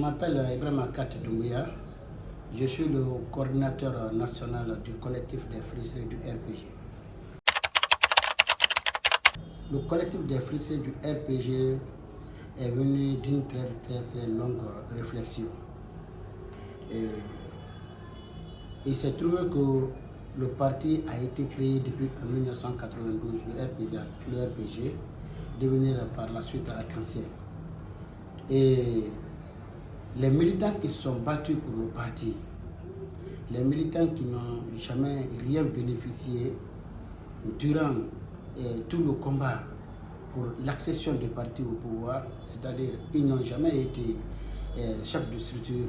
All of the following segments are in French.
m'appelle Ibrahim Akat Doumbouya. Je suis le coordinateur national du collectif des frustrés du RPG. Le collectif des frustrés du RPG est venu d'une très longue réflexion. Et il s'est trouvé que le parti a été créé depuis 1992, le RPG, devenu par la suite Arc-en-Ciel. Et les militants qui se sont battus pour le parti, les militants qui n'ont jamais rien bénéficié durant tout le combat pour l'accession du parti au pouvoir, c'est-à-dire ils n'ont jamais été chefs de structure,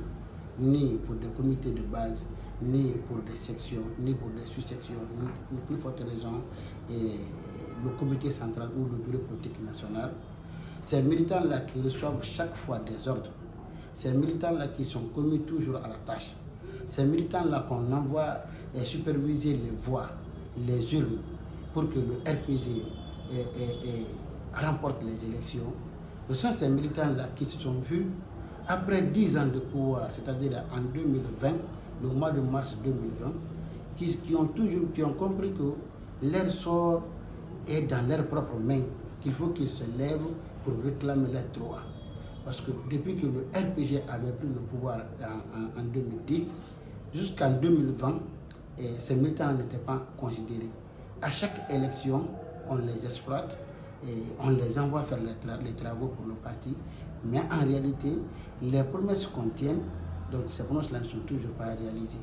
ni pour des comités de base, ni pour des sections, ni pour des sous-sections, ni plus forte raison, le comité central ou le bureau politique national. Ces militants-là qui reçoivent chaque fois des ordres, ces militants-là qui sont commis toujours à la tâche, ces militants-là qu'on envoie superviser les voix, les urnes, pour que le RPG remporte les élections. Ce sont ces militants-là qui se sont vus, après 10 ans de pouvoir, c'est-à-dire en 2020, le mois de mars 2020, qui ont compris que leur sort est dans leurs propres mains, qu'il faut qu'ils se lèvent pour réclamer leurs droits. Parce que depuis que le RPG avait pris le pouvoir en 2010, jusqu'en 2020, ces militants n'étaient pas considérés. À chaque élection, on les exploite et on les envoie faire les travaux pour le parti. Mais en réalité, les promesses qu'on tient, donc ces promesses-là ne sont toujours pas réalisées.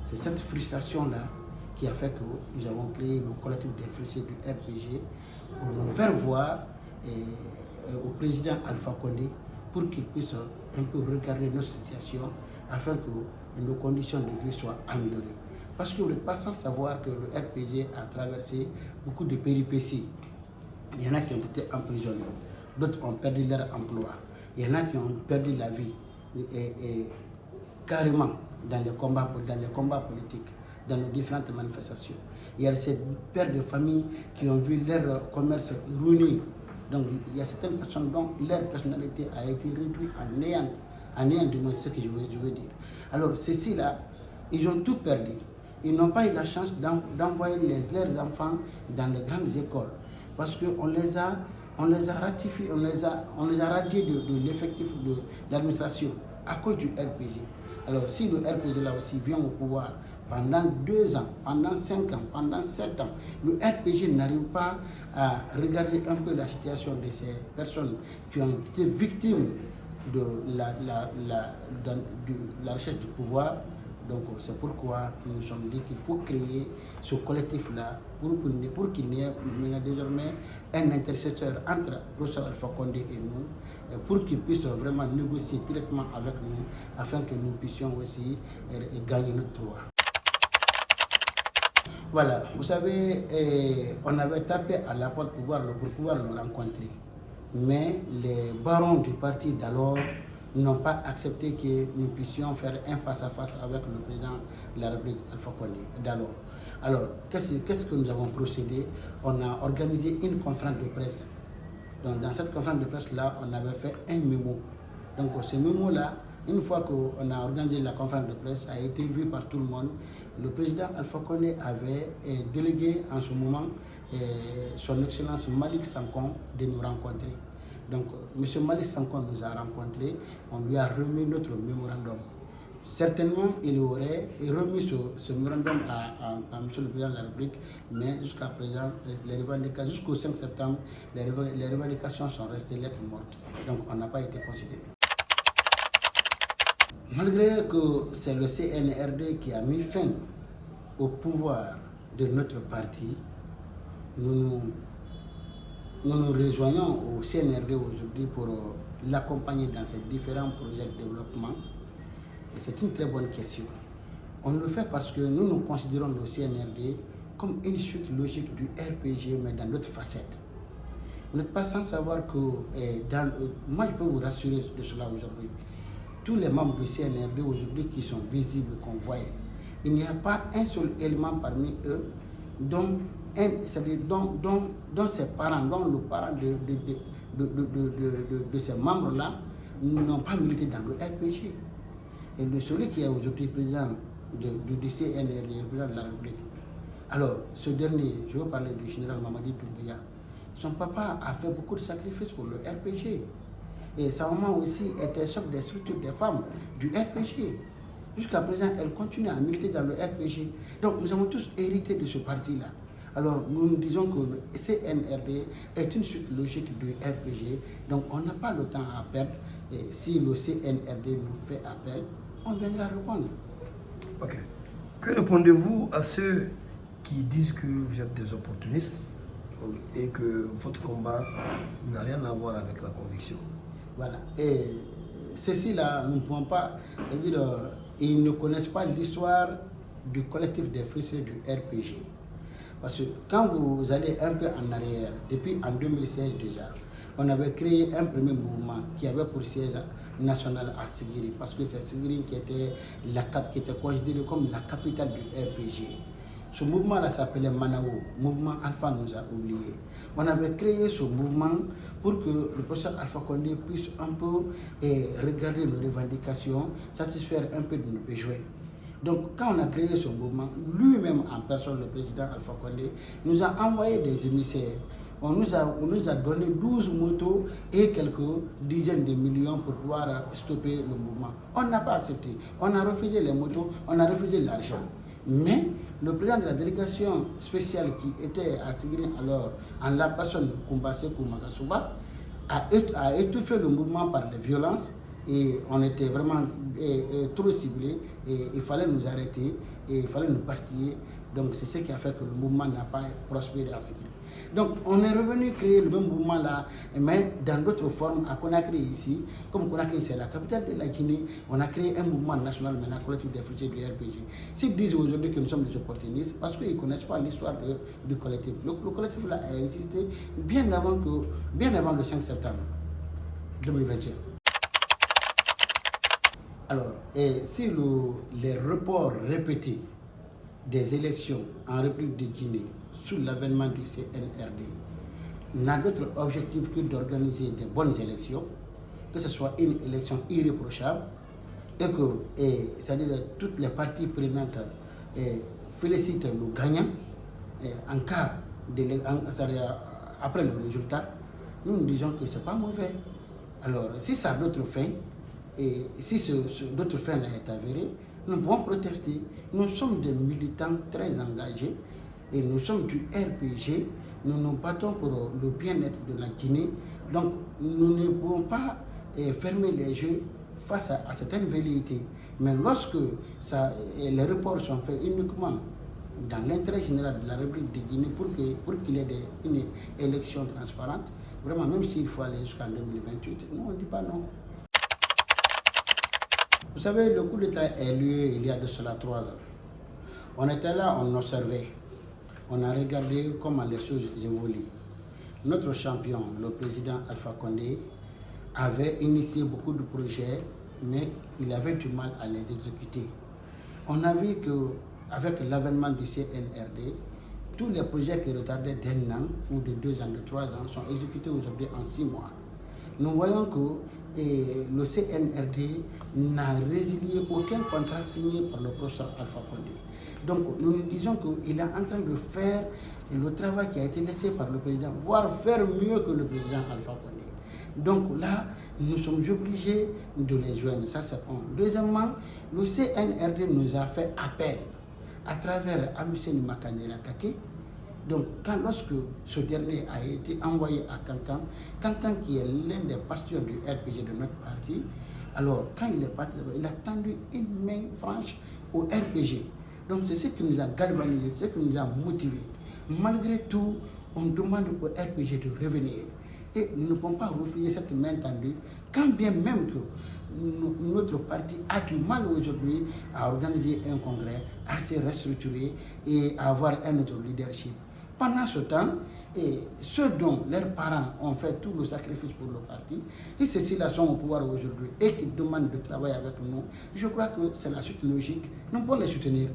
C'est cette frustration-là qui a fait que nous avons créé le collectif des frustrés du RPG pour nous faire voir au président Alpha Condé pour qu'il puisse un peu regarder notre situation afin que nos conditions de vie soient améliorées. Parce que vous n'êtes pas sans savoir que le RPG a traversé beaucoup de péripéties. Il y en a qui ont été emprisonnés, d'autres ont perdu leur emploi, il y en a qui ont perdu la vie et carrément dans les combats politiques, dans nos différentes manifestations. Il y a ces pères de famille qui ont vu leur commerce ruiné. Donc il y a certaines personnes dont leur personnalité a été réduite en néant du moins, c'est ce que je veux dire. Alors ceux-ci-là, ils ont tout perdu. Ils n'ont pas eu la chance d'envoyer leurs enfants dans les grandes écoles parce qu'on les a ratifiés, on les a radiés de l'effectif de l'administration à cause du RPG. Alors si le RPG là aussi vient au pouvoir pendant 2 ans, pendant 5 ans, pendant 7 ans, le RPG n'arrive pas à regarder un peu la situation de ces personnes qui ont été victimes de la recherche du pouvoir. Donc c'est pourquoi nous nous sommes dit qu'il faut créer ce collectif-là pour qu'il y ait désormais un intercesseur entre le professeur Alpha Condé et nous, pour qu'il puisse vraiment négocier directement avec nous afin que nous puissions aussi gagner notre droit. Voilà, vous savez, on avait tapé à la porte pour pouvoir le rencontrer. Mais les barons du parti d'alors n'ont pas accepté que nous puissions faire un face-à-face avec le président de la République, Alpha Condé, d'alors. Alors, qu'est-ce que nous avons procédé? On a organisé une conférence de presse. Donc, dans cette conférence de presse-là, on avait fait un mémo. Donc, ce mémo-là, une fois qu'on a organisé la conférence de presse, a été vu par tout le monde. Le président Alpha Condé avait délégué en ce moment son Excellence Malick Sankon de nous rencontrer. Donc, M. Malick Sankon nous a rencontrés, on lui a remis notre mémorandum. Certainement, il aurait remis ce mémorandum à M. le Président de la République, mais jusqu'à présent, jusqu'au 5 septembre, les revendications sont restées lettres mortes. Donc, on n'a pas été considéré. Malgré que c'est le CNRD qui a mis fin au pouvoir de notre parti, nous nous rejoignons au CNRD aujourd'hui pour l'accompagner dans ses différents projets de développement. Et c'est une très bonne question. On le fait parce que nous considérons le CNRD comme une suite logique du RPG, mais dans d'autres facettes. Vous n'êtes pas sans savoir que, moi je peux vous rassurer de cela aujourd'hui, tous les membres du CNRD aujourd'hui qui sont visibles, qu'on voit, il n'y a pas un seul élément parmi eux dont ses parents, dont le parent de ces membres-là n'ont pas milité dans le RPG. Et celui qui est aujourd'hui président du CNRD, le président de la République, alors ce dernier, je veux parler du général Mamadi Doumbouya, son papa a fait beaucoup de sacrifices pour le RPG. Et sa maman aussi était chef des structures des femmes du RPG. Jusqu'à présent, elle continue à militer dans le RPG. Donc nous avons tous hérité de ce parti-là. Alors nous disons que le CNRD est une suite logique du RPG. Donc on n'a pas le temps à perdre. Et si le CNRD nous fait appel, on viendra répondre. Ok. Que répondez-vous à ceux qui disent que vous êtes des opportunistes et que votre combat n'a rien à voir avec la conviction? Voilà. Et ceci-là, nous ne pouvons pas, c'est-à-dire, ils ne connaissent pas l'histoire du collectif des frustrés du RPG. Parce que quand vous allez un peu en arrière, depuis en 2016 déjà, on avait créé un premier mouvement qui avait pour siège national à Sigiri, parce que c'est Sigiri qui était considéré comme la capitale du RPG. Ce mouvement-là s'appelait Manao, mouvement Alpha nous a oubliés. On avait créé ce mouvement pour que le professeur Alpha Condé puisse un peu regarder nos revendications, satisfaire un peu de nos besoins. Donc quand on a créé ce mouvement, lui-même en personne, le président Alpha Condé, nous a envoyé des émissaires. On nous a donné 12 motos et quelques dizaines de millions pour pouvoir stopper le mouvement. On n'a pas accepté. On a refusé les motos, on a refusé l'argent. Mais le président de la délégation spéciale qui était à Tigiri alors, en la personne Koumbase Koumakasuba, a étouffé le mouvement par les violences et on était vraiment trop ciblés et il fallait nous arrêter et il fallait nous pastiller. Donc c'est ce qui a fait que le mouvement n'a pas prospéré à Tigiri. Donc on est revenu créer le même mouvement là, mais dans d'autres formes à Conakry ici. Comme Conakry c'est la capitale de la Guinée, on a créé un mouvement national maintenant collectif des fruitiers du RPG. S'ils disent aujourd'hui que nous sommes des opportunistes, parce qu'ils ne connaissent pas l'histoire du collectif. Le collectif là a existé bien avant le 5 septembre 2021. Alors, et si les reports répétés des élections en République de Guinée sous l'avènement du CNRD n'a d'autre objectif que d'organiser de bonnes élections, que ce soit une élection irréprochable et que c'est-à-dire toutes les parties prenantes félicitent le gagnant en cas après le résultat, nous disons que ce n'est pas mauvais. Alors si ça a d'autres fins, et si d'autres fins là est avéré, nous pouvons protester. Nous sommes des militants très engagés et nous sommes du RPG. Nous nous battons pour le bien-être de la Guinée. Donc nous ne pouvons pas fermer les yeux face à certaines velléités. Mais lorsque les reports sont faits uniquement dans l'intérêt général de la République de Guinée pour qu'il y ait une élection transparente, vraiment même s'il faut aller jusqu'en 2028, nous on ne dit pas non. Vous savez, le coup d'État est lieu il y a de cela 3 ans. On était là, on observait. On a regardé comment les choses évoluent. Notre champion, le président Alpha Condé, avait initié beaucoup de projets, mais il avait du mal à les exécuter. On a vu qu'avec l'avènement du CNRD, tous les projets qui retardaient d'1 an ou de 2 ans, de 3 ans, sont exécutés aujourd'hui en 6 mois. Nous voyons que le CNRD n'a résilié aucun contrat signé par le professeur Alpha Condé. Donc nous disons qu'il est en train de faire le travail qui a été laissé par le président, voire faire mieux que le président Alpha Condé. Donc là, nous sommes obligés de les joindre. Ça c'est un. Deuxièmement, le CNRD nous a fait appel à travers Aluseni Makandela Kake. Donc, lorsque ce dernier a été envoyé à Kankan qui est l'un des bastions du RPG de notre parti, alors quand il est parti, il a tendu une main franche au RPG. Donc, c'est ce qui nous a galvanisé, c'est ce qui nous a motivés. Malgré tout, on demande au RPG de revenir. Et nous ne pouvons pas refuser cette main tendue, quand bien même que notre parti a du mal aujourd'hui à organiser un congrès, à se restructurer et à avoir un autre leadership. Pendant ce temps, ceux dont leurs parents ont fait tout le sacrifice pour le parti, et ceux-ci-là sont au pouvoir aujourd'hui et qui demandent de travailler avec nous, je crois que c'est la suite logique. Nous pouvons les soutenir.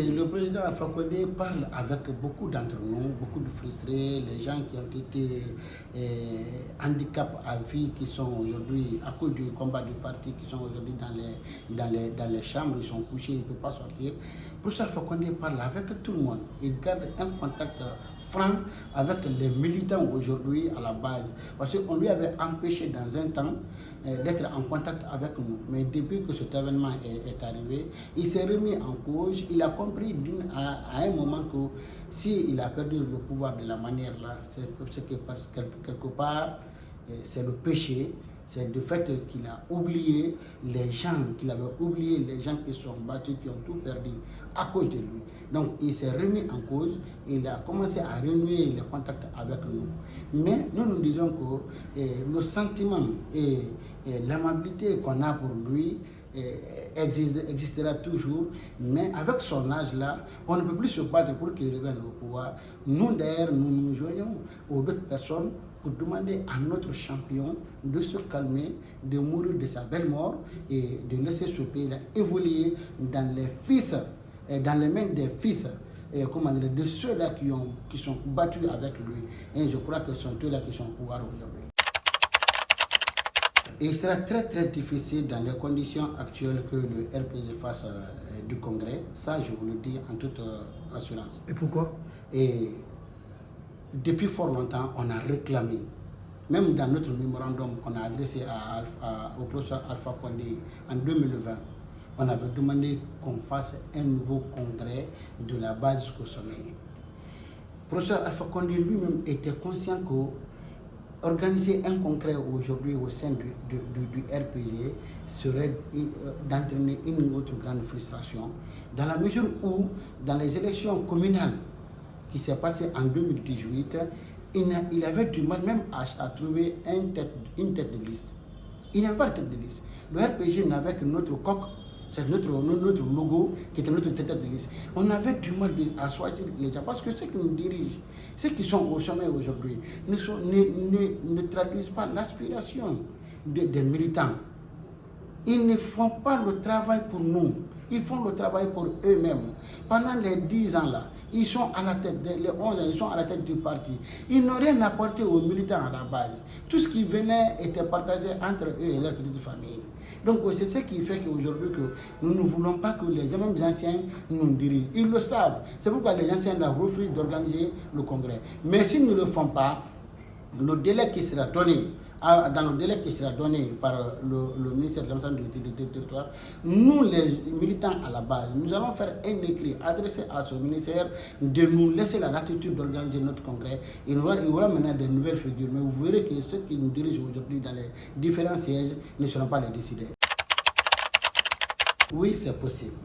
Le président Alpha Condé parle avec beaucoup d'entre nous, beaucoup de frustrés, les gens qui ont été handicapés à vie, qui sont aujourd'hui, à cause du combat du parti, qui sont aujourd'hui dans les chambres, ils sont couchés, ils ne peuvent pas sortir. Le président Alpha Condé parle avec tout le monde. Il garde un contact franc avec les militants aujourd'hui à la base. Parce qu'on lui avait empêché dans un temps d'être en contact avec nous. Mais depuis que cet événement est arrivé, il s'est remis en cause. Il a compris à un moment que s'il a perdu le pouvoir de la manière là, c'est que quelque part, c'est le péché. C'est le fait qu'il a oublié les gens, qu'il avait oublié les gens qui sont battus, qui ont tout perdu à cause de lui. Donc il s'est remis en cause, il a commencé à renouer les contacts avec nous. Mais nous disons que le sentiment et l'amabilité qu'on a pour lui existera toujours, mais avec son âge là, on ne peut plus se battre pour qu'il revienne au pouvoir. Nous d'ailleurs, nous nous joignons aux autres personnes pour demander à notre champion de se calmer, de mourir de sa belle mort et de laisser ce pays-là évoluer dans les mains des fils de ceux-là qui sont battus avec lui. Et je crois que ce sont eux-là qui sont au pouvoir aujourd'hui. Et il sera très très difficile dans les conditions actuelles que le RPG fasse du congrès. Ça, je vous le dis en toute assurance. Et pourquoi? Et depuis fort longtemps, on a réclamé, même dans notre mémorandum qu'on a adressé au professeur Alpha Condé en 2020, on avait demandé qu'on fasse un nouveau congrès de la base jusqu'au sommet. Le professeur Alpha Condé lui-même était conscient que organiser un congrès aujourd'hui au sein du RPG serait d'entraîner une autre grande frustration, dans la mesure où, dans les élections communales qui s'est passées en 2018, il avait du mal même à trouver une tête de liste. Il n'y avait pas de tête de liste. Le RPG n'avait que notre coq, c'est notre logo qui était notre tête de liste. On avait du mal à choisir les gens parce que ceux qui nous dirigent, ceux qui sont au sommet aujourd'hui, ne traduisent pas l'aspiration des militants. Ils ne font pas le travail pour nous, ils font le travail pour eux-mêmes. Pendant les 10 ans là, ils sont à la tête, les 11 ans, ils sont à la tête du parti. Ils n'ont rien apporté aux militants à la base. Tout ce qui venait était partagé entre eux et leur petite famille. Donc c'est ce qui fait qu'aujourd'hui nous ne voulons pas que les mêmes anciens nous dirigent. Ils le savent. C'est pourquoi les anciens refusent d'organiser le congrès. Mais s'ils ne le font pas, le délai qui sera donné, dans le délai qui sera donné par le ministère de l'Ensemble du territoire, nous les militants à la base, nous allons faire un écrit adressé à ce ministère de nous laisser la latitude d'organiser notre congrès. Il y aura maintenant de nouvelles figures, mais vous verrez que ceux qui nous dirigent aujourd'hui dans les différents sièges ne seront pas les décideurs. Oui, c'est possible.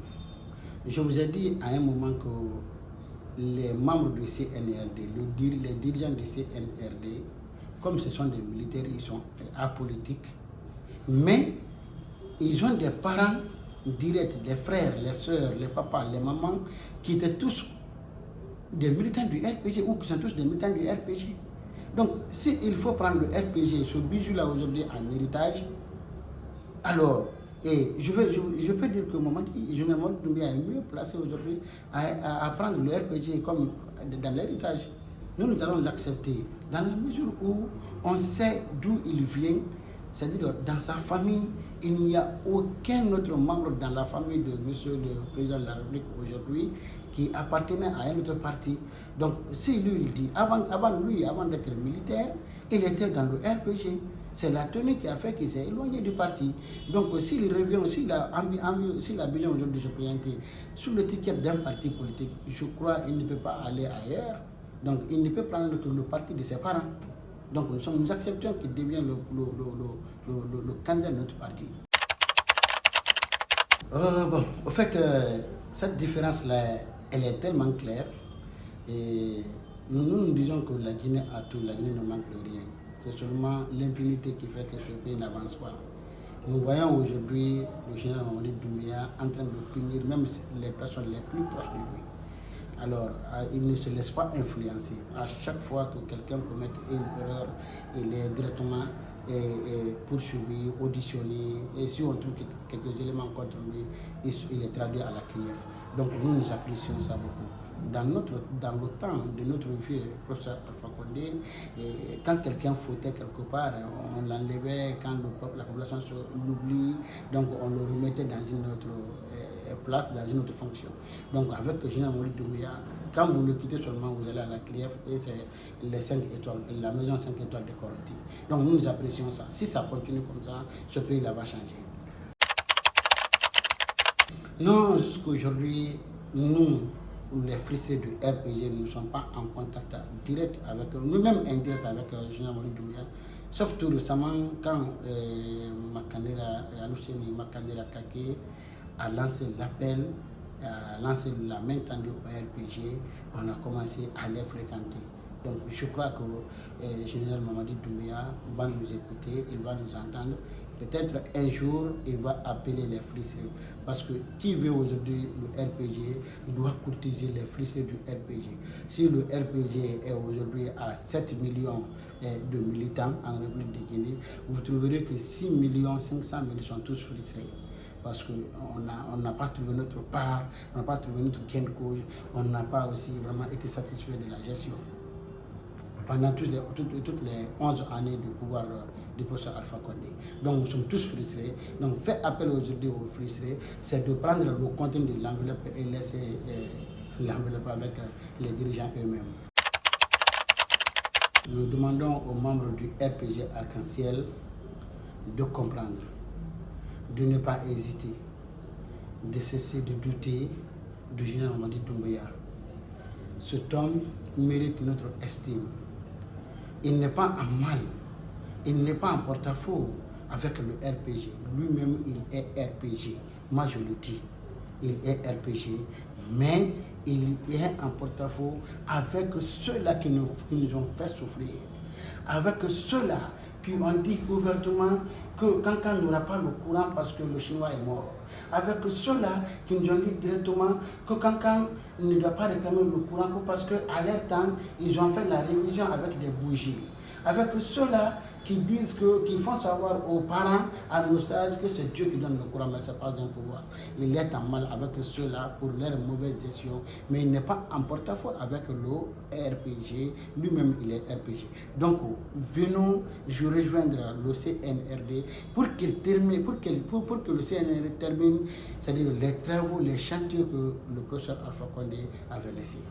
Je vous ai dit à un moment que les membres du CNRD, les dirigeants du CNRD, comme ce sont des militaires, ils sont apolitiques, mais ils ont des parents directs, les frères, les soeurs, les papas, les mamans, qui étaient tous des militants du RPG ou qui sont tous des militants du RPG. Donc, s'il faut prendre le RPG, ce bijou-là aujourd'hui en héritage, alors, et je peux dire que Mamadou Doumbia est mieux placé aujourd'hui à prendre le RPG comme dans l'héritage. Nous allons l'accepter dans la mesure où on sait d'où il vient, c'est-à-dire dans sa famille, il n'y a aucun autre membre dans la famille de M. le Président de la République aujourd'hui qui appartenait à un autre parti. Donc si lui il dit, avant d'être militaire, il était dans le RPG. C'est la tenue qui a fait qu'il s'est éloigné du parti. Donc s'il revient, s'il a besoin aujourd'hui de se présenter sous l'étiquette d'un parti politique, je crois qu'il ne peut pas aller ailleurs. Donc il ne peut prendre que le parti de ses parents. Donc nous acceptons qu'il devienne le candidat de notre parti. Au fait, cette différence-là, elle est tellement claire. Et nous disons que la Guinée a tout, la Guinée ne manque de rien. C'est seulement l'impunité qui fait que ce pays n'avance pas. Nous voyons aujourd'hui le général Mamadou Doumbia en train de punir même les personnes les plus proches de lui. Alors, il ne se laisse pas influencer. À chaque fois que quelqu'un commet une erreur, il est directement poursuivi, auditionné. Et si on trouve quelques éléments contre lui, il est traduit à la CNIF. Donc nous apprécions ça beaucoup. Dans le temps de notre vieux professeur Alpha Condé, quand quelqu'un fautait quelque part, on l'enlevait, quand la population l'oublie, donc on le remettait dans une autre place, dans une autre fonction. Donc avec le général Mamadou Doumbouya, quand vous le quittez seulement, vous allez à la CRIEF et c'est les 5 étoiles, la maison 5 étoiles de Corenty. Donc nous apprécions ça. Si ça continue comme ça, ce pays-là va changer. Non, jusqu'aujourd'hui, nous, les frustrés du RPG, nous ne sommes pas en contact direct avec eux, nous-mêmes indirect avec le général Mamadou Doumbouya. Sauf tout récemment, quand Alousseni Makandela Kake a lancé l'appel, a lancé la main tendue au RPG, on a commencé à les fréquenter. Donc je crois que le général Mamadou Doumbouya va nous écouter, il va nous entendre. Peut-être un jour, il va appeler les frustrés. Parce que qui veut aujourd'hui le RPG doit courtiser les frustrés du RPG. Si le RPG est aujourd'hui à 7 millions de militants en République de Guinée, vous trouverez que 6 500 000 sont tous frustrés. Parce qu'on n'a pas trouvé notre part, on n'a pas trouvé notre gain de cause, on n'a pas aussi vraiment été satisfait de la gestion. Pendant toutes les 11 années de pouvoir du professeur Alpha Condé. Donc nous sommes tous frustrés. Donc faire appel aujourd'hui aux frustrés, c'est de prendre le contenu de l'enveloppe et laisser l'enveloppe avec les dirigeants eux-mêmes. Nous demandons aux membres du RPG Arc-en-Ciel de comprendre, de ne pas hésiter, de cesser de douter du général Mamadou Doumbouya. Cet homme mérite notre estime. Il n'est pas en mal, il n'est pas en porte-à-faux avec le RPG. Lui-même, il est RPG. Moi, je le dis, il est RPG, mais il est en porte-à-faux avec ceux-là qui nous ont fait souffrir, avec ceux-là qui ont dit ouvertement que Kankan n'aura pas le courant parce que le Chinois est mort. Avec ceux-là qui nous ont dit directement que Kankan ne doit pas réclamer le courant parce qu'à leur temps, ils ont fait la révision avec des bougies. Avec ceux-là qui disent qui font savoir aux parents, à nos sages, que c'est Dieu qui donne le courant, mais ce n'est pas un pouvoir. Il est en mal avec ceux-là pour leur mauvaise gestion, mais il n'est pas en porte-à-faux avec le RPG. Lui-même, il est RPG. Donc, venons, je rejoindre le CNRD pour qu'il termine, pour que le CNRD termine, c'est-à-dire les travaux, les chantiers que le professeur Alpha Condé avait laissés.